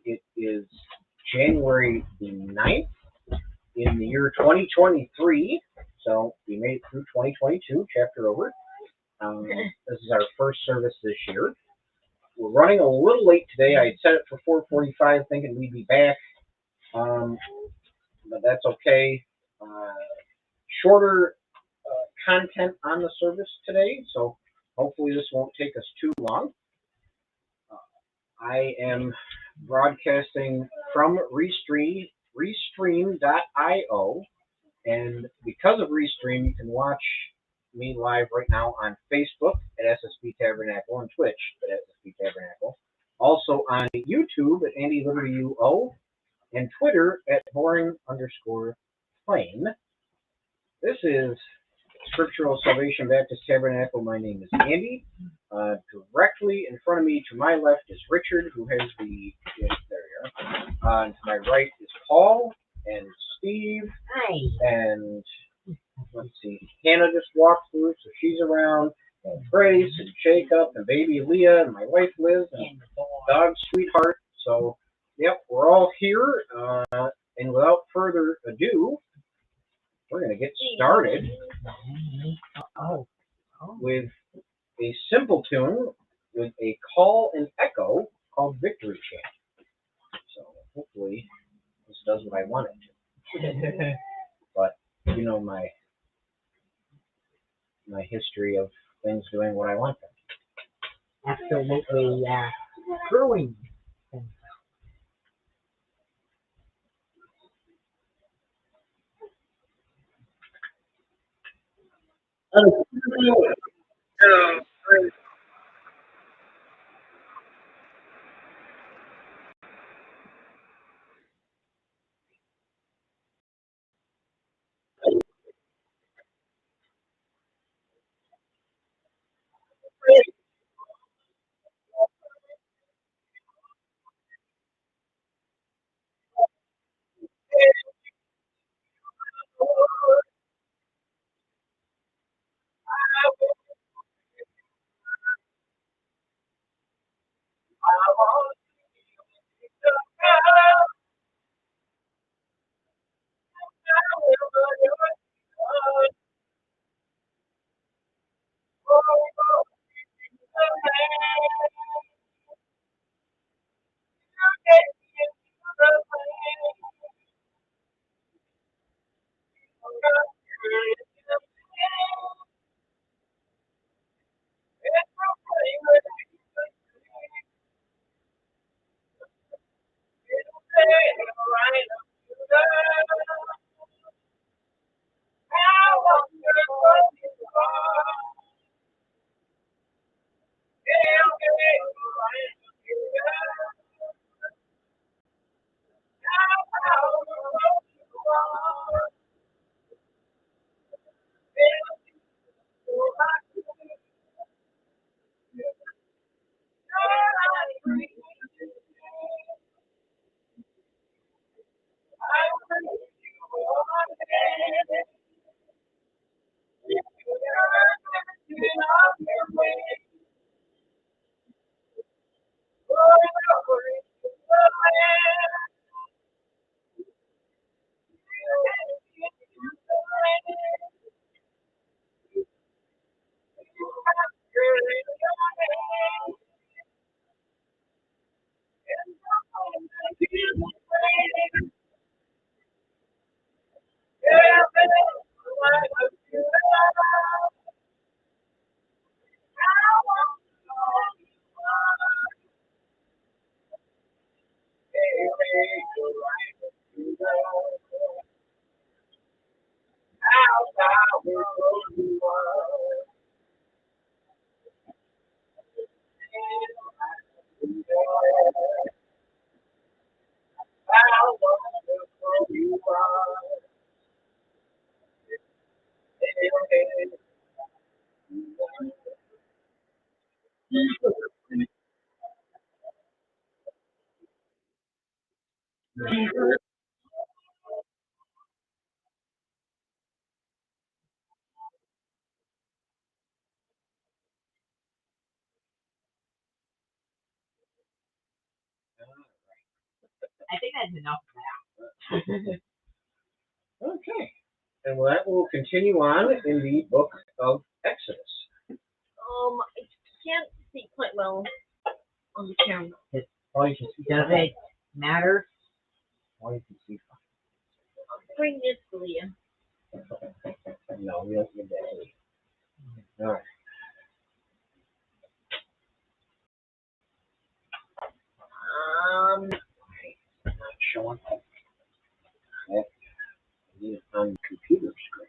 It is January the 9th in the year 2023. So we made it through 2022, chapter over. This is our first service this year. We're running a little late today. I had set it for 4:45, thinking we'd be back, um, but that's okay. Uh, Shorter content on the service today, so hopefully this won't take us too long. I am broadcasting from Restream.io, and because of Restream, you can watch me live right now on Facebook at SSB Tabernacle and Twitch at SSB Tabernacle. Also on YouTube at Andy Liberty UO and Twitter at boring_plain. This is Scriptural Salvation Baptist Tabernacle. My name is Andy. Directly in front of me, to my left, is Richard, who has the yes, there you are. To my right is Paul and Steve. Hi. And let's see, Hannah just walked through, so she's around. And Grace and Jacob and baby Leah and my wife Liz and dog Sweetheart. So, yep, we're all here. And without further ado, we're going to get started with a simple tune with a call and echo called Victory Chant. So hopefully this does what I want it to. But you know my history of things doing what I want them. Absolutely growing. had enough of that. Okay. And that will continue on in the book of Exodus. I can't see quite well on the camera. All you can see. Does it matter? All you can see. Bring this to you. No, we don't need that. All right. Not showing up. I need it on the computer screen.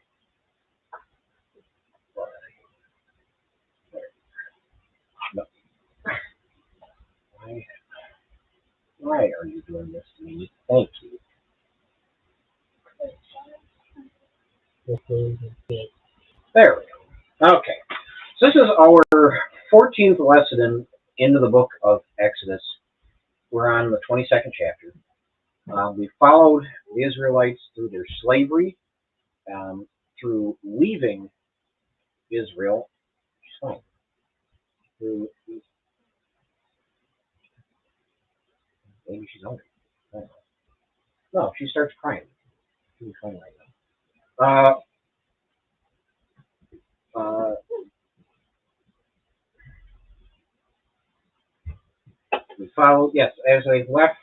No. Why are you doing this to me? Thank you. This is big. There we go. Okay. So this is our 14th lesson into the book of Exodus. We're on the 22nd chapter. We followed the Israelites through their slavery, through leaving Israel. Oh, through, maybe she's hungry. I don't know. No, she starts crying. She's crying right now. We followed, yes, as they've left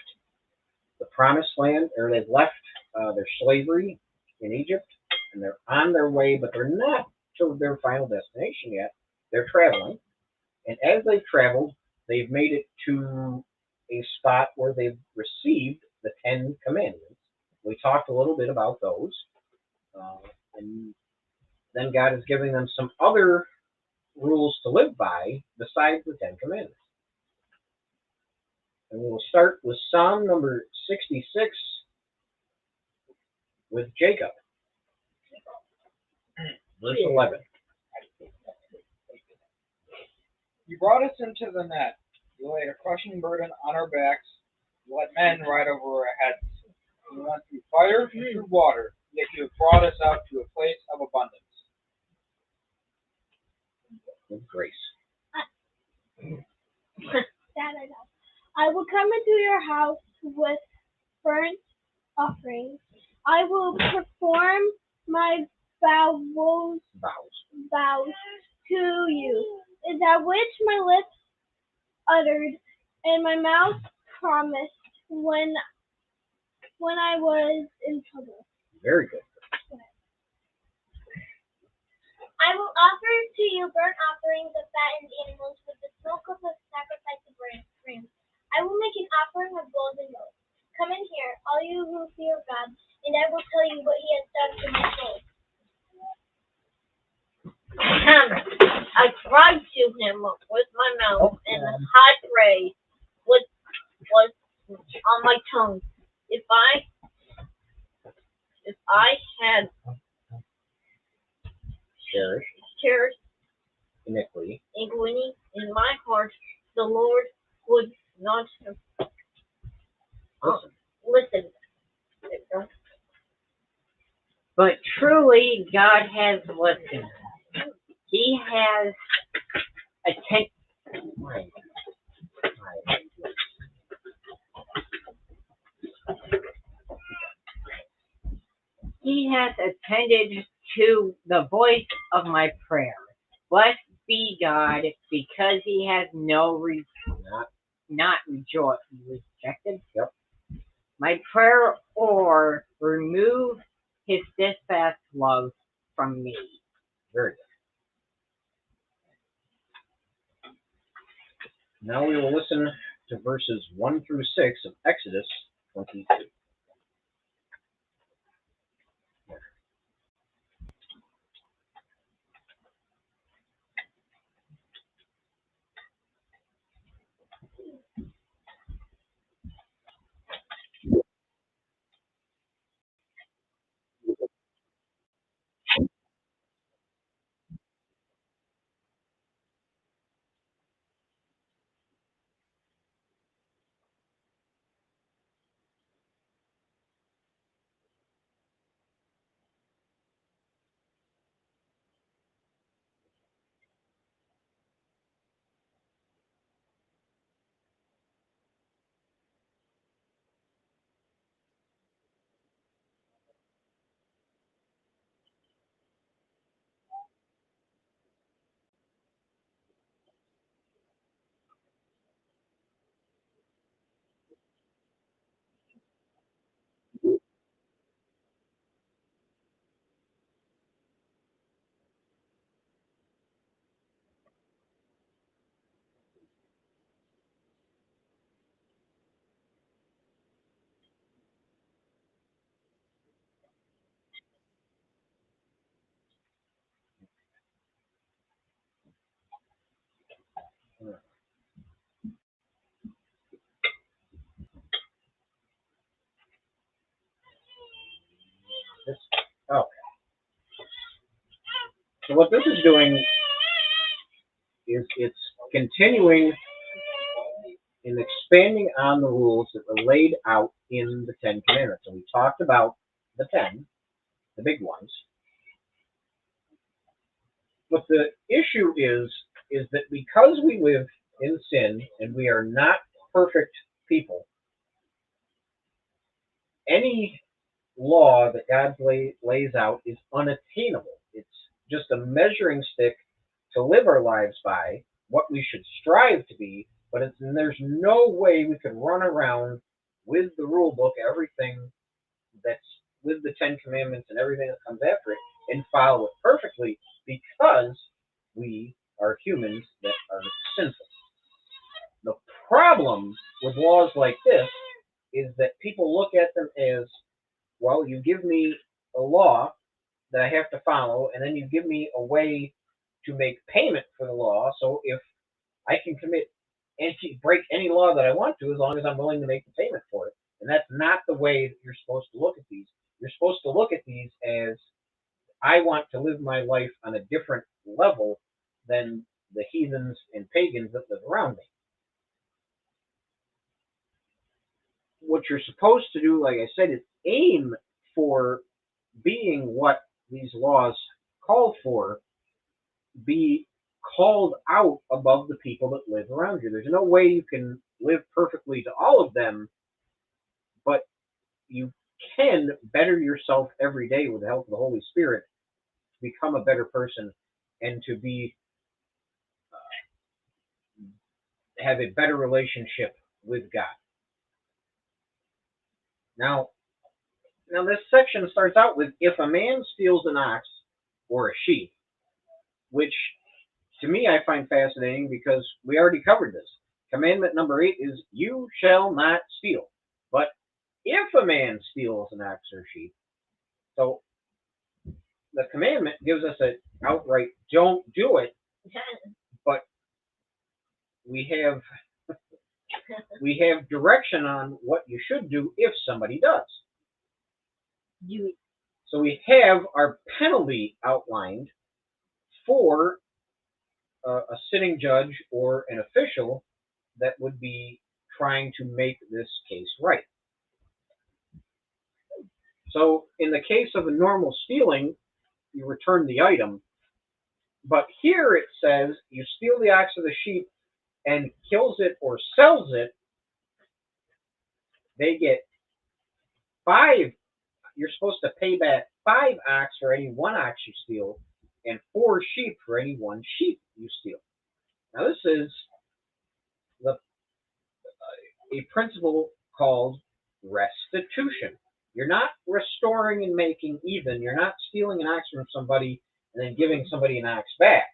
the promised land, or they've left their slavery in Egypt, and they're on their way, but they're not to their final destination yet. They're traveling, and as they've traveled, they've made it to a spot where they've received the Ten Commandments. We talked a little bit about those, and then God is giving them some other rules to live by besides the Ten Commandments. And we'll start with Psalm number 66 with Jacob. Verse 11. You brought us into the net. You laid a crushing burden on our backs. You let men ride over our heads. We went through fire and through water, yet you have brought us out to a place of abundance. With grace. That I know. I will come into your house with burnt offerings. I will perform my vows to you, that which my lips uttered and my mouth promised when I was in trouble. Very good. I will offer to you burnt offerings of fattened animals with the smoke of the sacrifice of rams. I will make an offering of bulls and goats. Come in here, all you who fear God, and I will tell you what he has done to my soul. I cried to him with my mouth, and high praise was on my tongue. If I had cherished Iniquity. iniquity in my heart, the Lord would not have listened. But truly, God has listened. He has attended to the voice of my prayer. Blessed be God, because he has not rejected my prayer or remove his steadfast love from me. Very good. Now we will listen to verses 1 through 6 of Exodus 22. So what this is doing is it's continuing in expanding on the rules that were laid out in the Ten Commandments. And we talked about the 10, the big ones. But the issue is that because we live in sin and we are not perfect people, any law that God lays out is unattainable. It's just a measuring stick to live our lives by, what we should strive to be, but there's no way we can run around with the rule book, everything that's with the Ten Commandments and everything that comes after it, and follow it perfectly, because we are humans that are sinful. The problem with laws like this is that people look at them as, well, you give me a law that I have to follow, and then you give me a way to make payment for the law. So if I can break any law that I want to, as long as I'm willing to make the payment for it. And that's not the way that you're supposed to look at these. You're supposed to look at these as, I want to live my life on a different level than the heathens and pagans that live around me. What you're supposed to do, like I said, is aim for being what these laws call for, be called out above the people that live around you. There's no way you can live perfectly to all of them, but you can better yourself every day with the help of the Holy Spirit to become a better person and to be have a better relationship with God. Now this section starts out with, if a man steals an ox or a sheep, which to me I find fascinating because we already covered this. Commandment number 8 is, you shall not steal. But if a man steals an ox or sheep, so the commandment gives us an outright don't do it, but we have direction on what you should do if somebody does. So we have our penalty outlined for a sitting judge or an official that would be trying to make this case right. So in the case of a normal stealing, you return the item. But here it says you steal the ox or the sheep and kills it or sells it, they get 5. You're supposed to pay back 5 ox for any 1 ox you steal, and 4 sheep for any 1 sheep you steal. Now this is a principle called restitution. You're not restoring and making even. You're not stealing an ox from somebody and then giving somebody an ox back.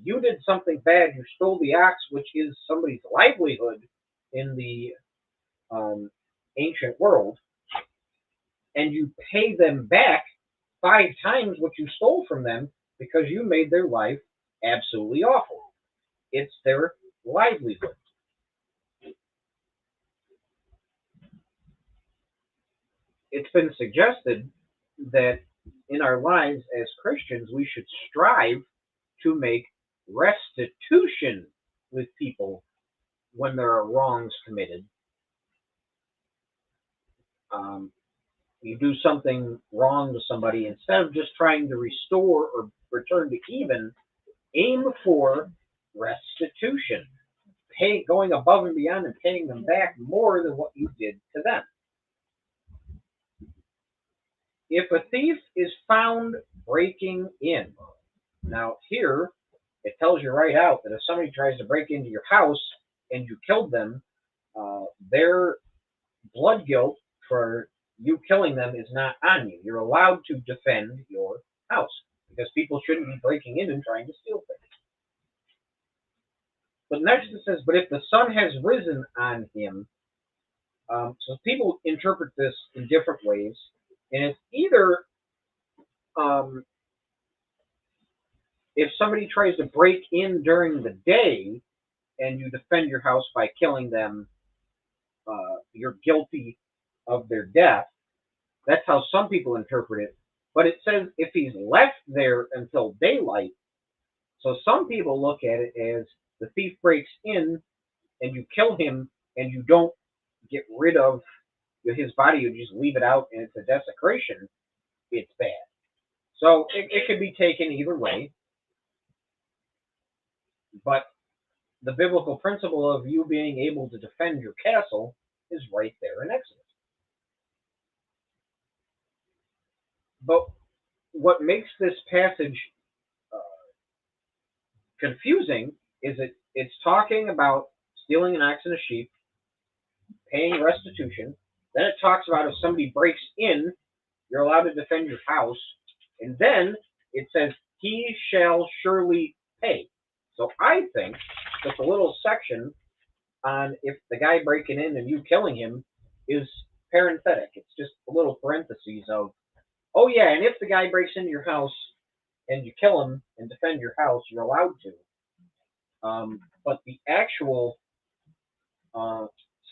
You did something bad. You stole the ox, which is somebody's livelihood in the ancient world, and you pay them back 5 times what you stole from them because you made their life absolutely awful. It's their livelihood. It's been suggested that in our lives as Christians, we should strive to make restitution with people when there are wrongs committed. You do something wrong to somebody, instead of just trying to restore or return to even, aim for restitution, going above and beyond and paying them back more than what you did to them. If a thief is found breaking in, now here it tells you right out that if somebody tries to break into your house and you killed them, their blood guilt for you killing them is not on you. You're allowed to defend your house because people shouldn't be breaking in and trying to steal things. But next it says, but if the sun has risen on him, so people interpret this in different ways, and it's either if somebody tries to break in during the day and you defend your house by killing them, you're guilty of their death. That's how some people interpret it. But it says if he's left there until daylight. So some people look at it as the thief breaks in and you kill him and you don't get rid of his body, you just leave it out and it's a desecration. It's bad. So it could be taken either way. But the biblical principle of you being able to defend your castle is right there in Exodus. But what makes this passage confusing is it's talking about stealing an ox and a sheep, paying restitution. Then it talks about if somebody breaks in, you're allowed to defend your house. And then it says, he shall surely pay. So I think that the little section on if the guy breaking in and you killing him is parenthetic. It's just a little parentheses of, oh yeah, and if the guy breaks into your house and you kill him and defend your house, you're allowed to. But the actual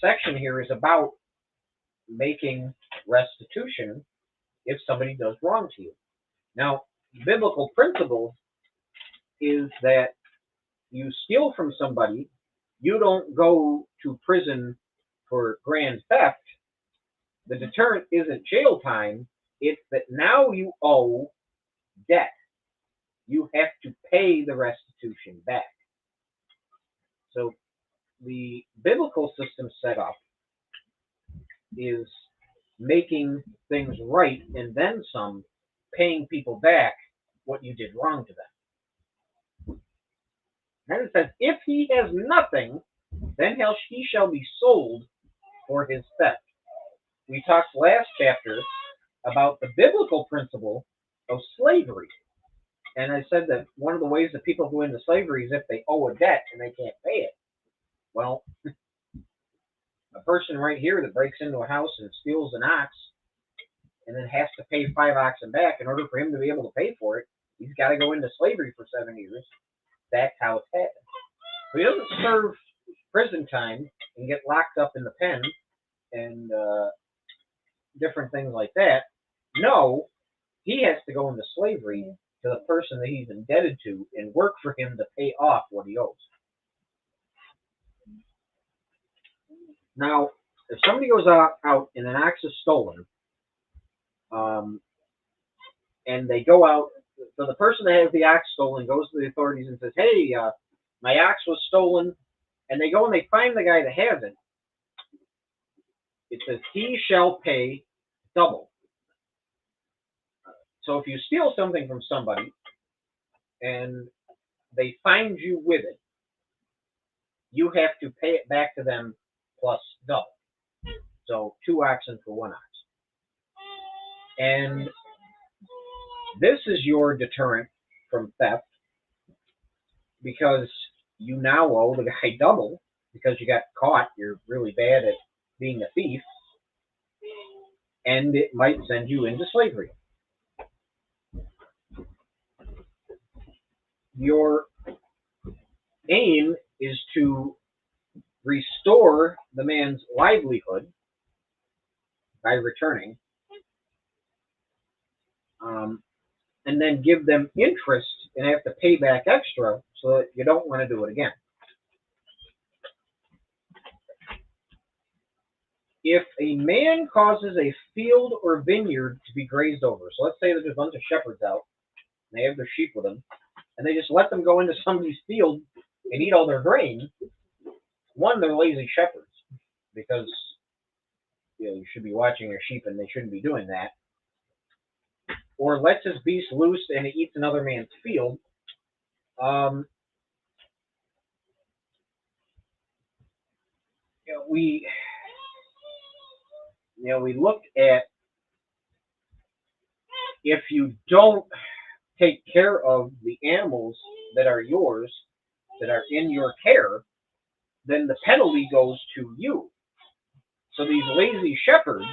section here is about making restitution if somebody does wrong to you. Now, biblical principle is that you steal from somebody, you don't go to prison for grand theft. The deterrent isn't jail time, it's that now you owe debt. You have to pay the restitution back. So the biblical system set up is making things right and then some, paying people back what you did wrong to them. Then it says, if he has nothing, then he shall be sold for his theft. We talked last chapter about the biblical principle of slavery. And I said that one of the ways that people go into slavery is if they owe a debt and they can't pay it. Well, a person right here that breaks into a house and steals an ox and then has to pay 5 oxen back in order for him to be able to pay for it, he's got to go into slavery for 7 years. That's how it's happened. So he doesn't serve prison time and get locked up in the pen and different things like that. No, he has to go into slavery to the person that he's indebted to and work for him to pay off what he owes. Now, if somebody goes out and an ox is stolen, and they go out, so the person that has the ox stolen goes to the authorities and says, hey, my ox was stolen, and they go and they find the guy that has it, it says, he shall pay double. So if you steal something from somebody and they find you with it, you have to pay it back to them plus double. So 2 oxen for 1 ox. And this is your deterrent from theft because you now owe the guy double because you got caught. You're really bad at being a thief. And it might send you into slavery. Your aim is to restore the man's livelihood by returning, and then give them interest and have to pay back extra so that you don't want to do it again. If a man causes a field or vineyard to be grazed over, so let's say there's a bunch of shepherds out, and they have their sheep with them, and they just let them go into somebody's field and eat all their grain, one, they're lazy shepherds, because you should be watching your sheep and they shouldn't be doing that. Or lets his beast loose and it eats another man's field. We looked at if you don't take care of the animals that are yours, that are in your care, then the penalty goes to you. So these lazy shepherds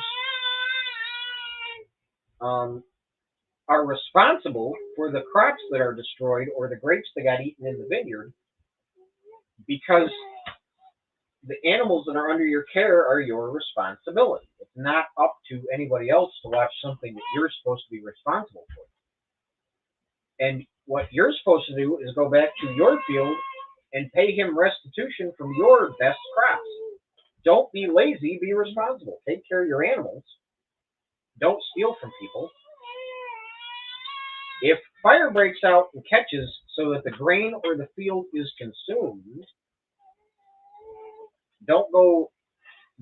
are responsible for the crops that are destroyed or the grapes that got eaten in the vineyard because the animals that are under your care are your responsibility. It's not up to anybody else to watch something that you're supposed to be responsible for. And what you're supposed to do is go back to your field and pay him restitution from your best crops. Don't be lazy, be responsible. Take care of your animals. Don't steal from people. If fire breaks out and catches so that the grain or the field is consumed, don't go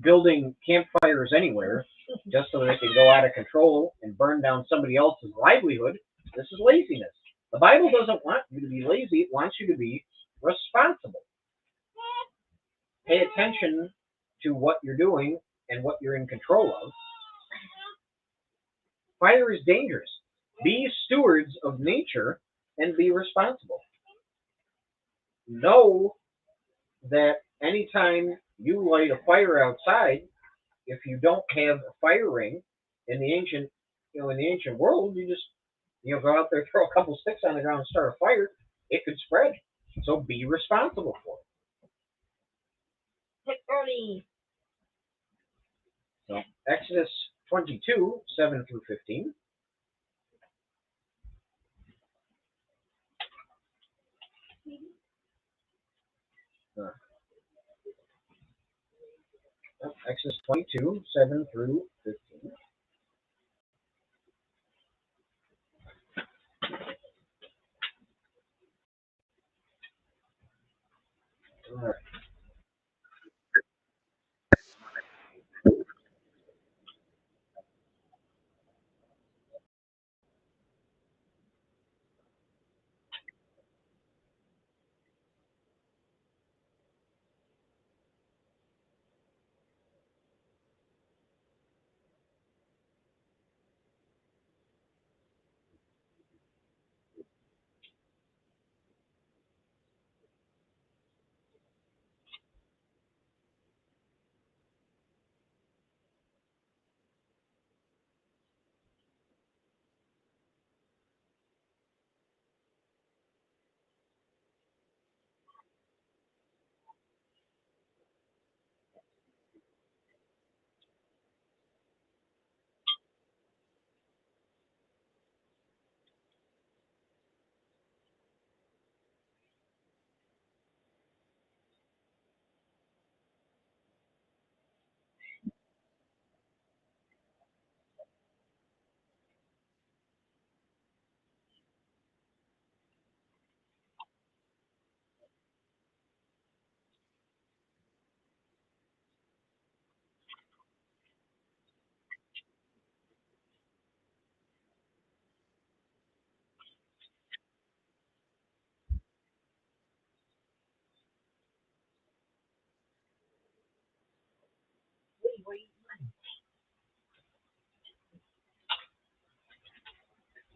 building campfires anywhere just so they can go out of control and burn down somebody else's livelihood. This is laziness. The Bible doesn't want you to be lazy. It wants you to be responsible. Pay attention to what you're doing and what you're in control of. Fire is dangerous. Be stewards of nature and be responsible. Know that anytime you light a fire outside, if you don't have a fire ring in the ancient, in the ancient world, you just, go out there, throw a couple sticks on the ground and start a fire. It could spread. So be responsible for it. Hit Bernie. So Exodus 22, 7 through 15. Exodus 22, 7 through 15. All right.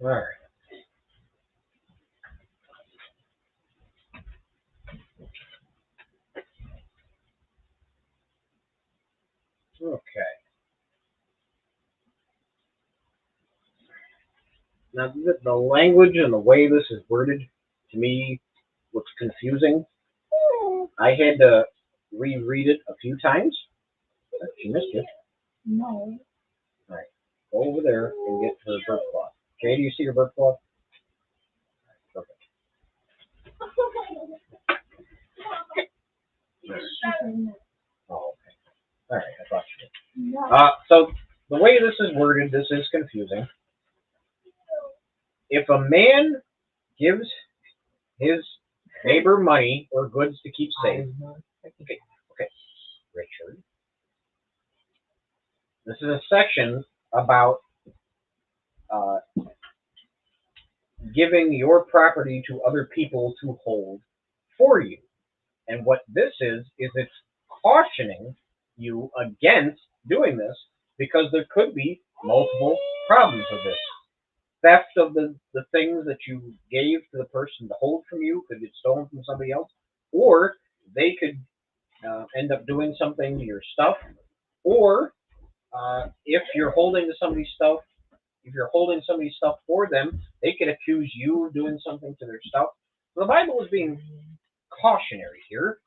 All right. Okay. Now, the language and the way this is worded, to me, looks confusing. I had to reread it a few times. You missed it. No. All right. Go over there and get her bird cloth. Jay, do you see your bird cloth? Perfect. Oh, okay. All right. I thought you did. No. So the way this is worded, this is confusing. If a man gives his neighbor money or goods to keep safe, okay, Richard. This is a section about giving your property to other people to hold for you. And what this is it's cautioning you against doing this because there could be multiple problems with this. Theft of the things that you gave to the person to hold from you could get stolen from somebody else, or they could end up doing something to your stuff, or if you're holding somebody's stuff for them, they could accuse you of doing something to their stuff. So the Bible is being cautionary here.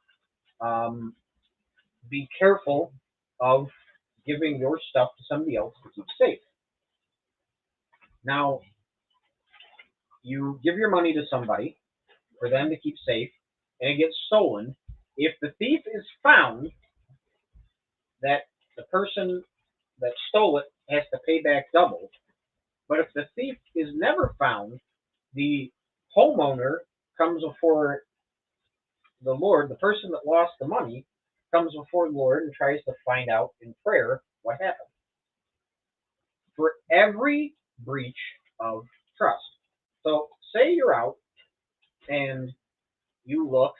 Be careful of giving your stuff to somebody else to keep safe. Now, you give your money to somebody for them to keep safe, and it gets stolen. If the thief is found, that the person that stole it has to pay back double. But if the thief is never found, the homeowner comes before the Lord. The person that lost the money comes before the Lord and tries to find out in prayer what happened. For every breach of trust. So say you're out and you look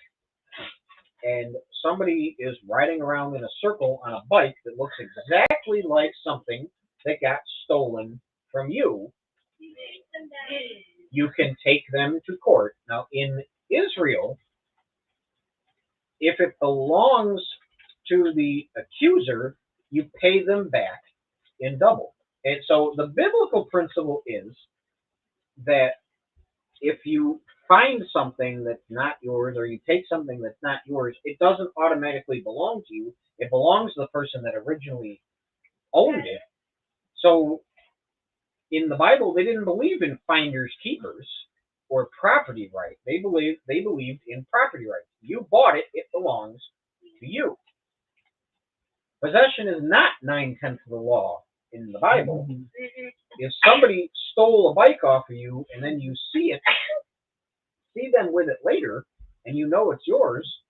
and somebody is riding around in a circle on a bike that looks exactly like something that got stolen from you. You can take them to court. Now, in Israel, if it belongs to the accuser, you pay them back in double. And so the biblical principle is that if you find something that's not yours or you take something that's not yours, it doesn't automatically belong to you. It belongs to the person that originally owned it. So in the Bible, they didn't believe in finders keepers or property right. They believed in property rights. You bought it, it belongs to you. Possession is not 9/10 of the law in the Bible. If somebody stole a bike off of you and then you see them with it later, and you know it's yours,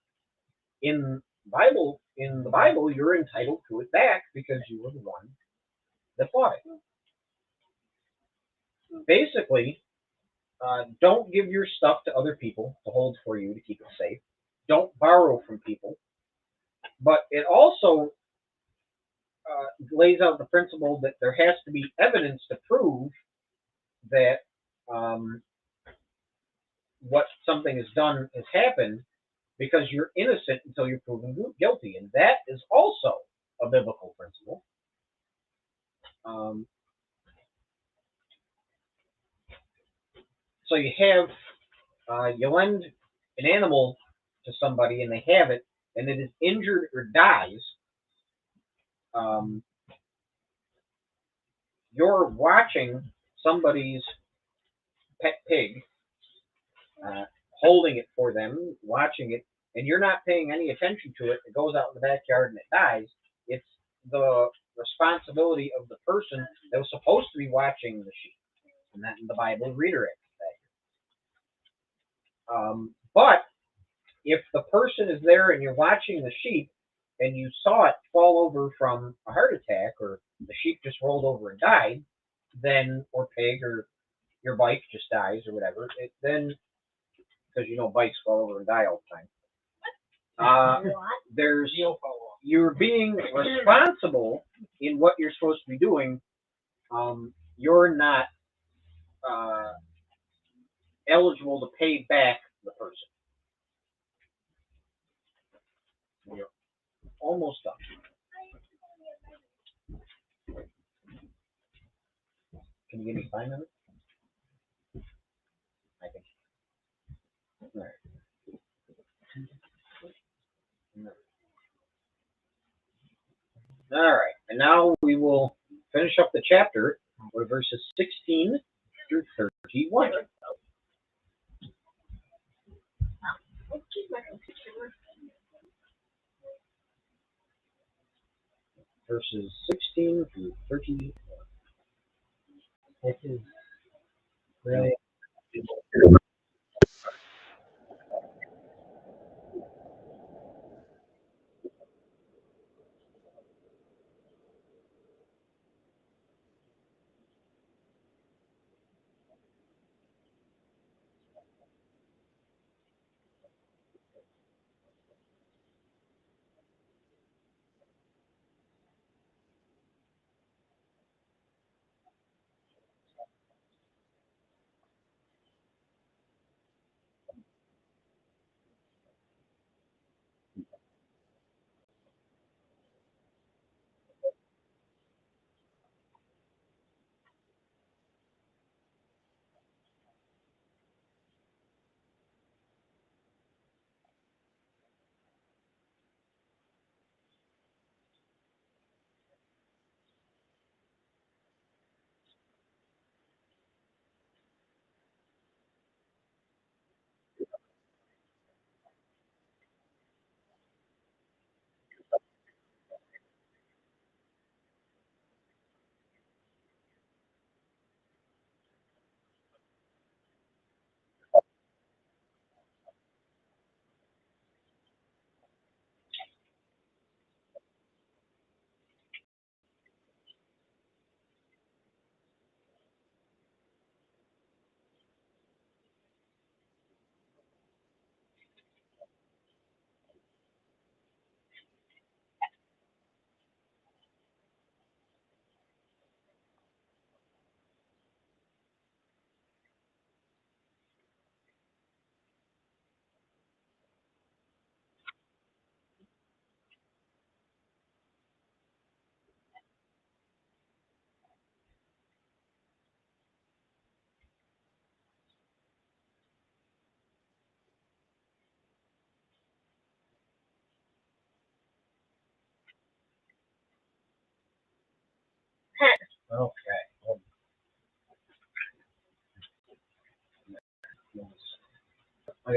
in the Bible, you're entitled to it back because you were the one that bought it. Basically, don't give your stuff to other people to hold for you to keep it safe. Don't borrow from people. But it also lays out the principle that there has to be evidence to prove that what something is done has happened, because you're innocent until you're proven guilty. And that is also a biblical principle. So you have, you lend an animal to somebody and they have it, and it is injured or dies. You're watching somebody's pet pig, holding it for them, watching it, and you're not paying any attention to it. It goes out in the backyard and it dies. It's the responsibility of the person that was supposed to be watching the sheep. And that in the Bible reiterates that. But if the person is there and you're watching the sheep and you saw it fall over from a heart attack, or the sheep just rolled over and died, then, or pig, or your bike just dies or whatever, then, because bikes fall over and die all the time. You're being responsible in what you're supposed to be doing. You're not eligible to pay back the person. You're almost done. Can you give me 5 minutes? I think. All right. All right, and now we will finish up the chapter with verses 16 through 31. Verses 16 through 31. This is really.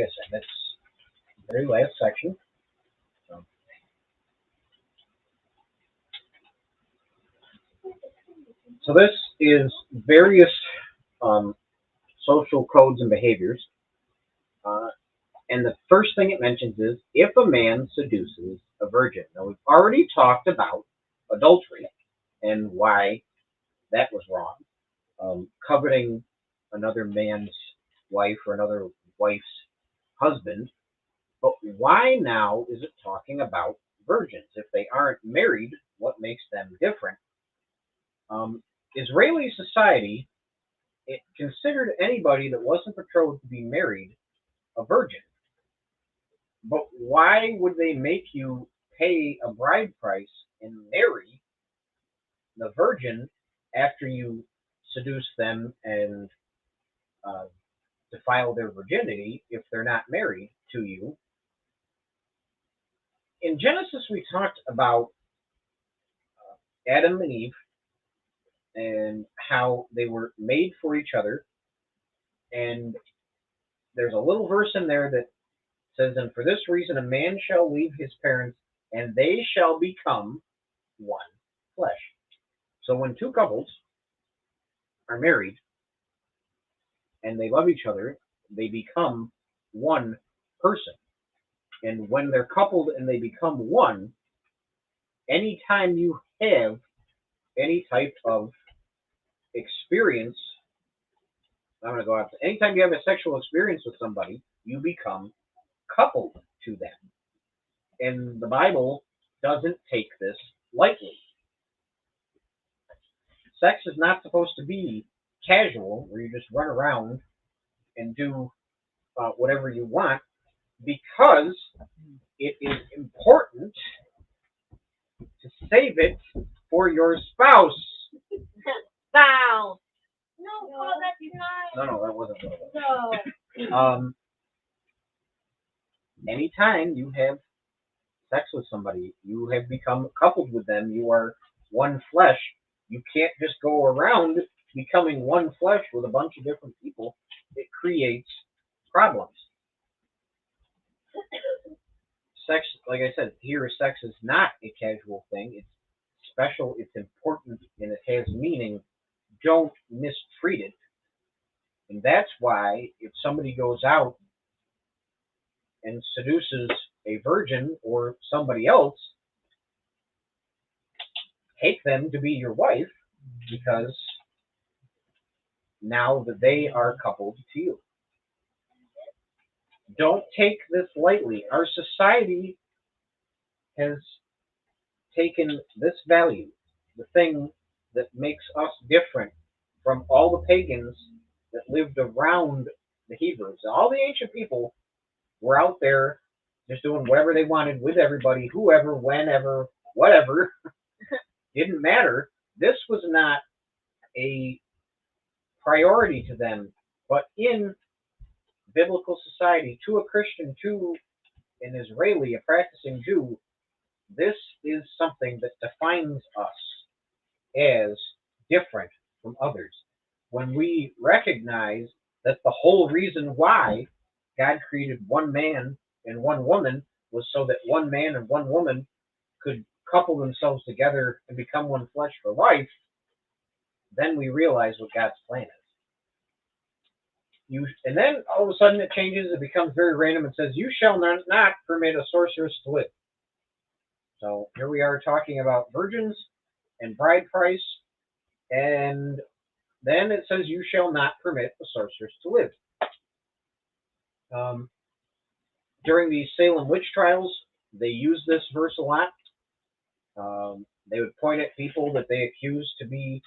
like I said, that's the very last section. So, so this is various um, social codes and behaviors. Uh, and the first thing it mentions is if a man seduces a virgin. Now, we've already talked about adultery and why that was wrong. Coveting another man's wife or another wife's husband. But why now is it talking about virgins? If they aren't married, what makes them different? Israeli society, it considered anybody that wasn't betrothed to be married a virgin. But why would they make you pay a bride price and marry the virgin after you seduce them and uh, defile their virginity if they're not married to you? In Genesis, we talked about Adam and Eve and how they were made for each other. And there's a little verse in there that says, and for this reason, a man shall leave his parents and they shall become one flesh. So when two couples are married and they love each other, they become one person. And when they're coupled and they become one, anytime you have any type of experience, I'm going to go out. Anytime you have a sexual experience with somebody, you become coupled to them. And the Bible doesn't take this lightly. Sex is not supposed to be casual, where you just run around and do whatever you want, because it is important to save it for your spouse. Wow. No, Paul, that's not. No, that wasn't what it was. No. Anytime you have sex with somebody, you have become coupled with them. You are one flesh. You can't just go around becoming one flesh with a bunch of different people. It creates problems. Sex, like I said, here sex is not a casual thing. It's special, it's important, and it has meaning. Don't mistreat it. And that's why if somebody goes out and seduces a virgin or somebody else, take them to be your wife, because now that they are coupled to you. Don't take this lightly. Our society has taken this value, the thing that makes us different from all the pagans that lived around the Hebrews. All the ancient people were out there just doing whatever they wanted with everybody, whoever, whenever, whatever. Didn't matter. This was not a priority to them, but in biblical society, to a Christian, to an Israeli, a practicing Jew, this is something that defines us as different from others. When we recognize that the whole reason why God created one man and one woman was so that one man and one woman could couple themselves together and become one flesh for life, then we realize what God's plan is. And then all of a sudden it changes, it becomes very random and says, you shall not permit a sorceress to live. So here we are talking about virgins and bride price, and then it says, you shall not permit a sorceress to live. During the Salem witch trials, they used this verse a lot. They would point at people that they accused to be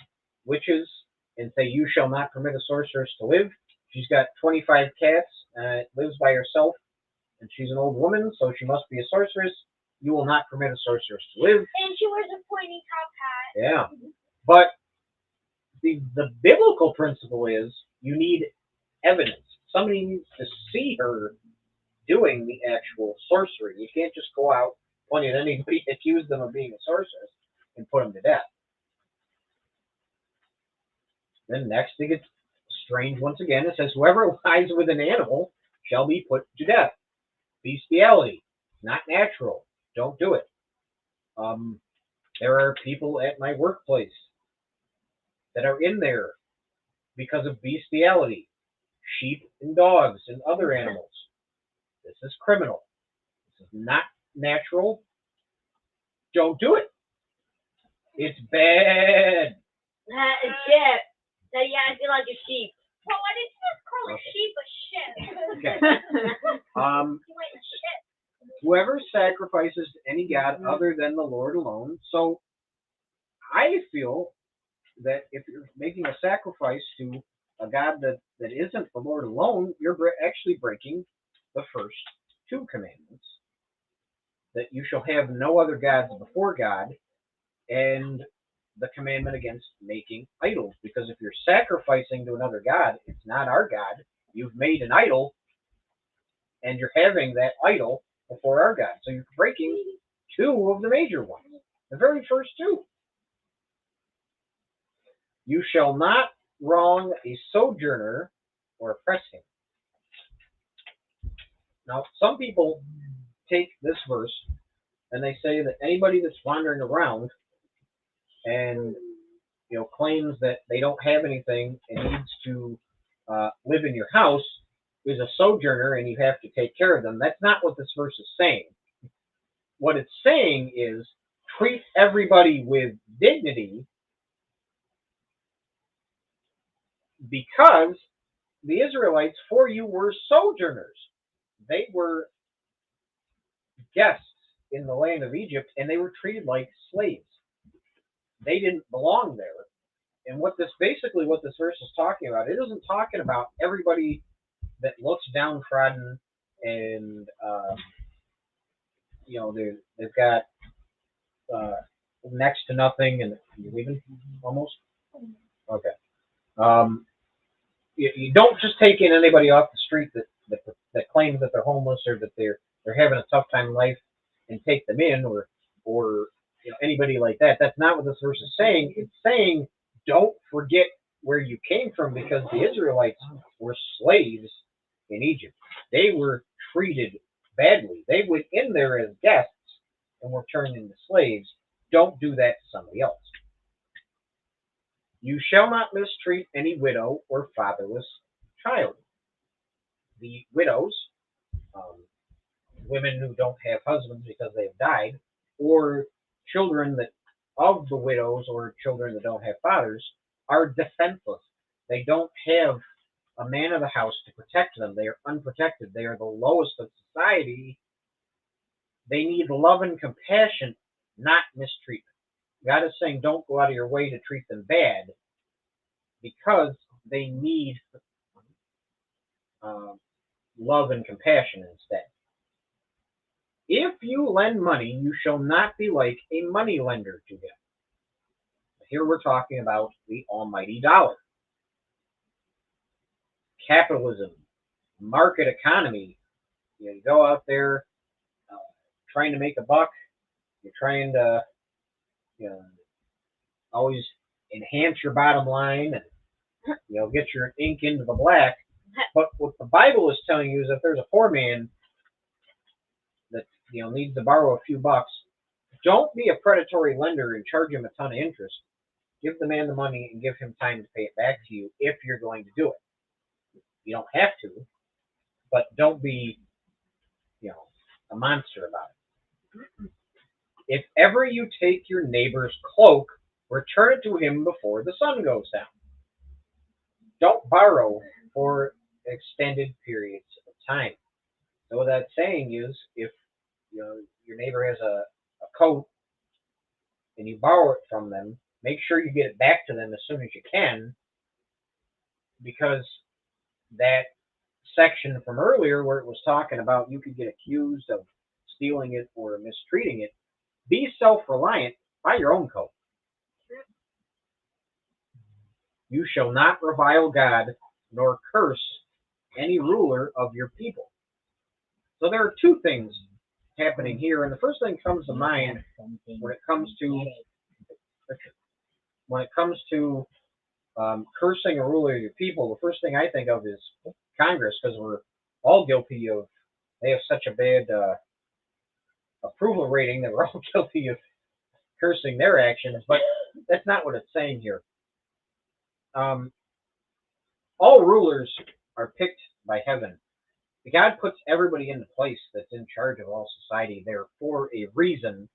witches and say, you shall not permit a sorceress to live. She's got 25 cats, lives by herself, and she's an old woman, so she must be a sorceress. You will not permit a sorceress to live. And she wears a pointy top hat. Yeah. But the biblical principle is you need evidence. Somebody needs to see her doing the actual sorcery. You can't just go out, point at anybody, accuse them of being a sorceress, and put them to death. Then next it gets strange once again. It says, whoever lies with an animal shall be put to death. Bestiality, not natural. Don't do it. There are people at my workplace that are in there because of bestiality. Sheep and dogs and other animals. This is criminal. This is not natural. Don't do it. It's bad. That is shit. That you acting like a sheep. Well, why did you just call a Okay. sheep a shit? Okay. You went shit. Whoever sacrifices to any god other than the Lord alone. So I feel that if you're making a sacrifice to a god that isn't the Lord alone, you're actually breaking the first two commandments. That you shall have no other gods before God, and the commandment against making idols. Because if you're sacrificing to another god, it's not our God. You've made an idol, and you're having that idol before our God. So you're breaking two of the major ones. The very first two. You shall not wrong a sojourner or oppress him. Now, some people take this verse and they say that anybody that's wandering around and claims that they don't have anything and needs to live in your house is a sojourner and you have to take care of them. That's not what this verse is saying. What it's saying is treat everybody with dignity, because the Israelites for you were sojourners. They were guests in the land of Egypt and they were treated like slaves. They didn't belong there. And what this verse is talking about, it isn't talking about everybody that looks downtrodden and they've got next to nothing. And you leaving almost? Okay. You don't just take in anybody off the street that claims that they're homeless or that they're having a tough time in life and take them in, or anybody like that. That's not what this verse is saying. It's saying don't forget where you came from, because the Israelites were slaves in Egypt. They were treated badly. They went in there as guests and were turned into slaves. Don't do that to somebody else. You shall not mistreat any widow or fatherless child. The widows, women who don't have husbands because they have died, or children of the widows or children that don't have fathers, are defenseless. They don't have a man of the house to protect them. They are unprotected. They are the lowest of society. They need love and compassion, not mistreatment. God is saying don't go out of your way to treat them bad, because they need love and compassion instead. If you lend money, you shall not be like a money lender to him. Here we're talking about the almighty dollar. Capitalism, market economy. You go out there trying to make a buck. You're trying to always enhance your bottom line and get your ink into the black. But what the Bible is telling you is if there's a poor man that needs to borrow a few bucks, don't be a predatory lender and charge him a ton of interest. Give the man the money and give him time to pay it back to you if you're going to do it. You don't have to, but don't be a monster about it. If ever you take your neighbor's cloak, return it to him before the sun goes down. Don't borrow for extended periods of time. So what that's saying is, if your neighbor has a coat and you borrow it from them, make sure you get it back to them as soon as you can, because that section from earlier where it was talking about you could get accused of stealing it or mistreating it, be self-reliant, buy your own coat. You shall not revile God nor curse any ruler of your people. So there are two things happening here, and the first thing comes to mind when it comes to cursing a ruler of your people. The first thing I think of is Congress, because we're all guilty of. They have such a bad approval rating that we're all guilty of cursing their actions, but that's not what it's saying here. Um, all rulers are picked by heaven. God puts everybody into place that's in charge of all society there for a reason.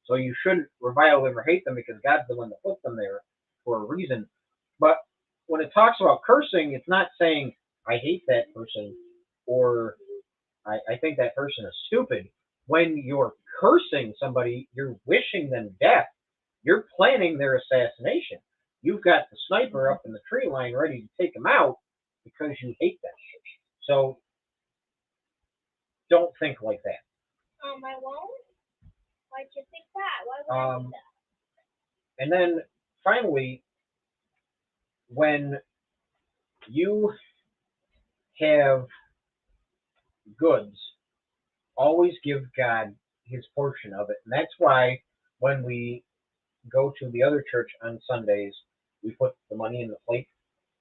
So you shouldn't revile them or hate them because God's the one that put them there for a reason. But when it talks about cursing, it's not saying, I hate that person or I think that person is stupid. When you're cursing somebody, you're wishing them death. You're planning their assassination. You've got the sniper up in the tree line ready to take them out because you hate them. So don't think like that. I won't. Why'd you think that? Why would I do that? And then finally, when you have goods, always give God his portion of it. And that's why when we go to the other church on Sundays, we put the money in the plate,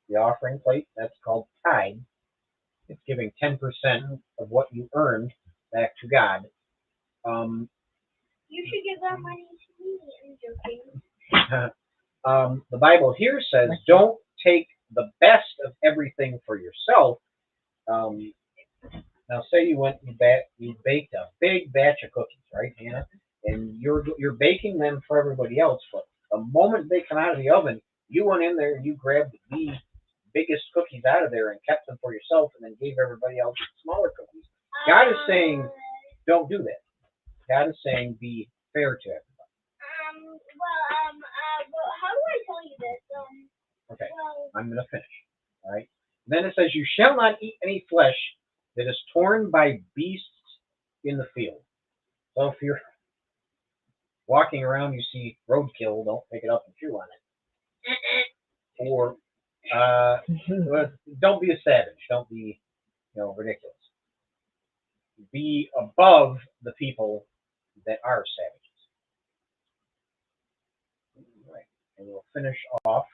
the offering plate. That's called tithe. It's giving 10% of what you earned back to God. You should give that money to me. I'm joking. The Bible here says, don't take the best of everything for yourself. Now, say you went and you baked a big batch of cookies, right, Hannah? And you're baking them for everybody else. But the moment they come out of the oven, you went in there and you grabbed the biggest cookies out of there and kept them for yourself, and then gave everybody else smaller cookies. God is saying, don't do that. God is saying, be fair to everybody. Well, how do I tell you this? Okay, Well, I'm going to finish. All right. Then it says, you shall not eat any flesh that is torn by beasts in the field. So if you're walking around, you see roadkill, don't pick it up and chew on it. Or don't be a savage. Don't be, ridiculous. Be above the people that are savages. All right. And we'll finish off.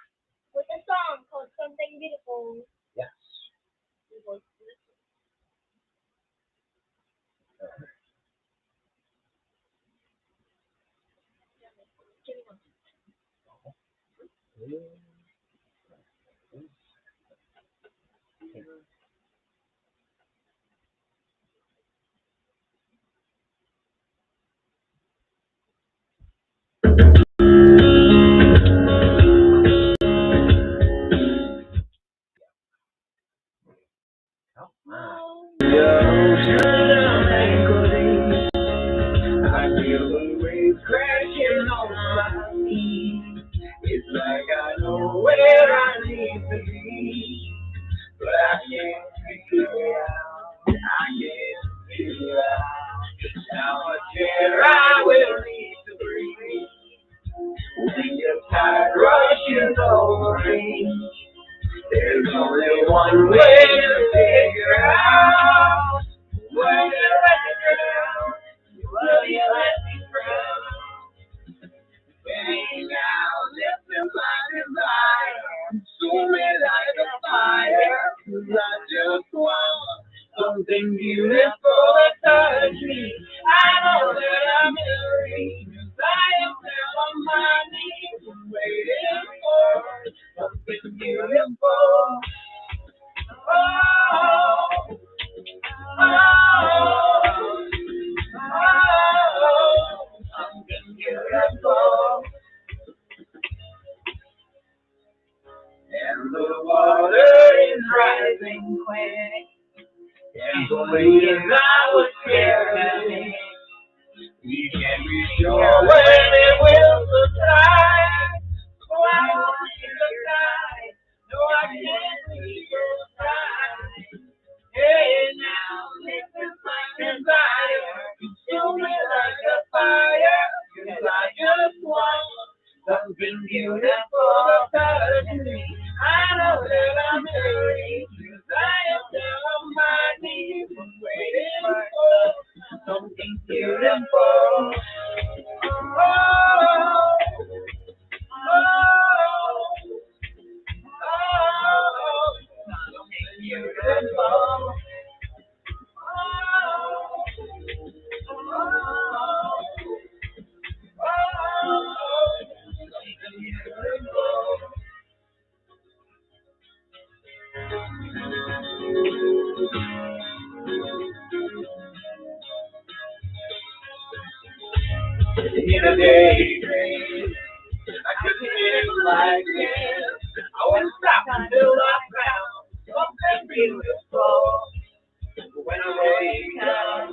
with a song called Something Beautiful. Yes. I feel the waves crashing on my feet. It's like I know where I need to be, but I can't figure it out. I can't figure out just how much air I will need to breathe. When your tide rushes over me, there's only one way to figure out. When you let me down, will you let me drown? Hang out, listen my desire, consume me like a fire. 'Cause I just want something beautiful to touch me. I know that I'm weary, 'cause I am down on my knees and waiting for something beautiful. Oh, oh, oh, something beautiful. And the water is rising quick, and believing I was scared of it. We can't be sure when it will subside. So I want you to die. No, I can't leave your side. Hey, now this is my desire. Consume me like a fire. 'Cause I just want something beautiful to touch me. I know that I'm hurting. 'Cause I am down on my knees waiting for something beautiful. Oh, oh, oh, something beautiful. in a daydream. I couldn't live like this. I wouldn't stop until I found something beautiful. When I wake up,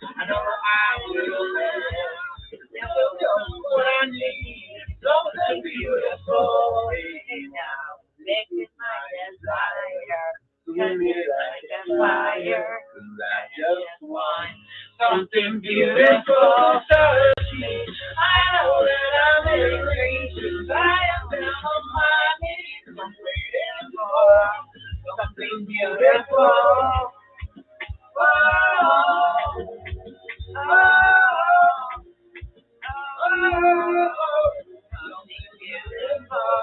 I know I will live. It will come what I need. Something beautiful. Hey, now, this is my desire. Give me like a fire. I just want something beautiful. Touch me. I know that I'm in reach. I am down on my knees. I'm waiting for something beautiful. Oh, oh, oh, something beautiful.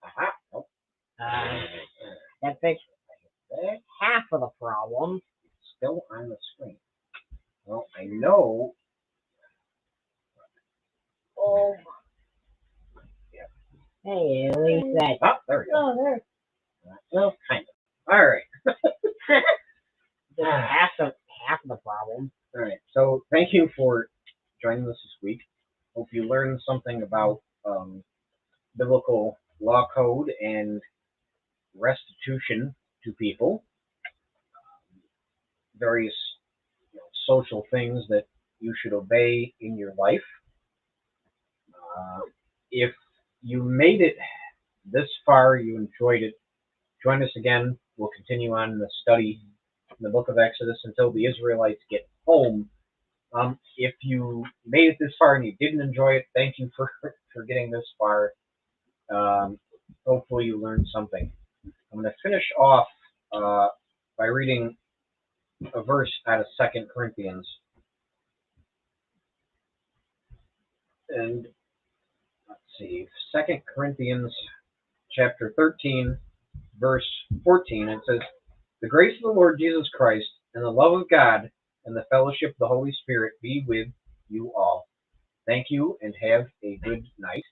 Aha. Nope. That fixed half of the problem. Still on the screen. Well, I know. Oh, Hey, at least that. Oh, there we go. Oh, there. Well, kind of. All right. Half of the problem. All right. So thank you for joining us this week. Hope you learned something about biblical law code and restitution to people, various social things that you should obey in your life. If you made it this far, you enjoyed it, join us again. We'll continue on the study in the book of Exodus until the Israelites get home. If you made it this far and you didn't enjoy it, thank you for getting this far. Hopefully you learned something. I'm going to finish off by reading a verse out of 2 Corinthians. And let's see, 2 Corinthians chapter 13, verse 14. It says, "The grace of the Lord Jesus Christ and the love of God and the fellowship of the Holy Spirit be with you all. Thank you and have a good night."